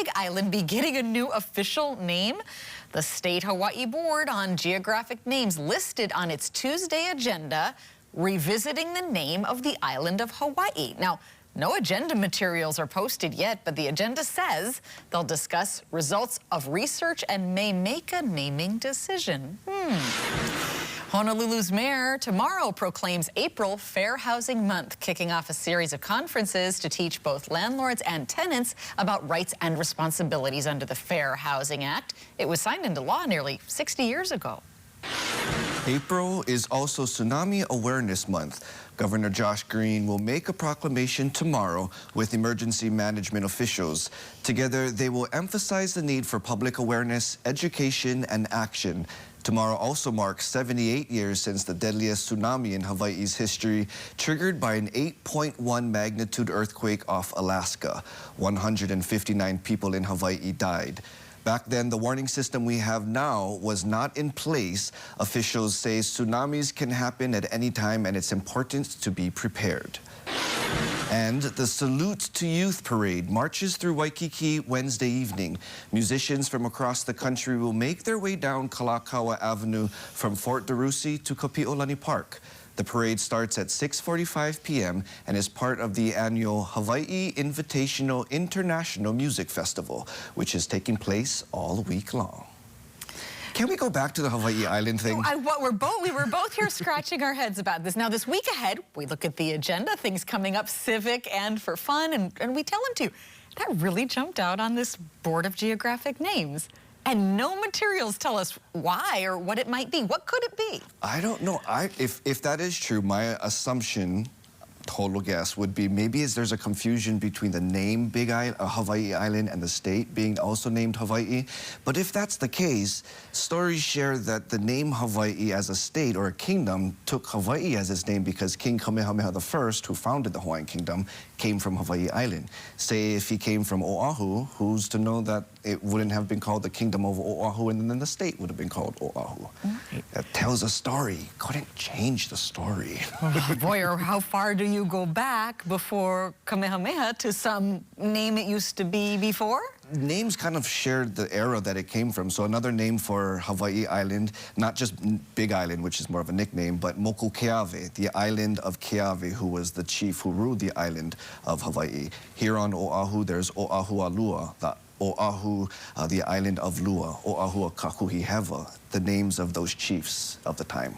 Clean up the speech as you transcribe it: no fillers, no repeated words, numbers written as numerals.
big island be getting a new official name? The State Hawaii Board on Geographic Names listed on its Tuesday agenda revisiting the name of the island of Hawaii. Now, no agenda materials are posted yet, but the agenda says they'll discuss results of research and may make a naming decision. Honolulu's mayor tomorrow proclaims April Fair Housing Month, kicking off a series of conferences to teach both landlords and tenants about rights and responsibilities under the Fair Housing Act. It was signed into law nearly 60 years ago. April is also Tsunami Awareness Month. Governor Josh Green will make a proclamation tomorrow with emergency management officials. Together, they will emphasize the need for public awareness, education, and action. Tomorrow also marks 78 years since the deadliest tsunami in Hawaii's history, triggered by an 8.1 magnitude earthquake off Alaska. 159 people in Hawaii died. Back then, the warning system we have now was not in place. Officials say tsunamis can happen at any time and it's important to be prepared. And the Salute to Youth Parade marches through Waikiki Wednesday evening. Musicians from across the country will make their way down Kalakaua Avenue from Fort DeRussy to Kapi'olani Park. The parade starts at 6:45 p.m. and is part of the annual Hawaii Invitational International Music Festival, which is taking place all week long. Can we go back to the Hawaii Island thing? We were both here scratching our heads about this. Now, this week ahead, we look at the agenda, things coming up civic and for fun, and we tell them to. That really jumped out on this Board of Geographic Names. And no materials tell us why or what it might be. What could it be? I don't know. If that is true, my assumption, total guess, would be maybe there's a confusion between the name Big Island, Hawaii Island, and the state being also named Hawaii. But if that's the case, stories share that the name Hawaii as a state or a kingdom took Hawaii as its name because King Kamehameha I, who founded the Hawaiian Kingdom, came from Hawaii Island. Say if he came from Oahu, who's to know that it wouldn't have been called the Kingdom of Oahu and then the state would have been called Oahu. Right. That tells a story. Couldn't change the story. Oh boy, or how far do you go back before Kamehameha to some name it used to be before? Names kind of shared the era that it came from. So another name for Hawaii Island, not just Big Island, which is more of a nickname, but Mokukeawe, the island of Keawe, who was the chief who ruled the island of Hawaii. Here on Oahu, there's Oahualua, the Oahu, the island of Lua, Oahu Kakuhihewa, the names of those chiefs of the time.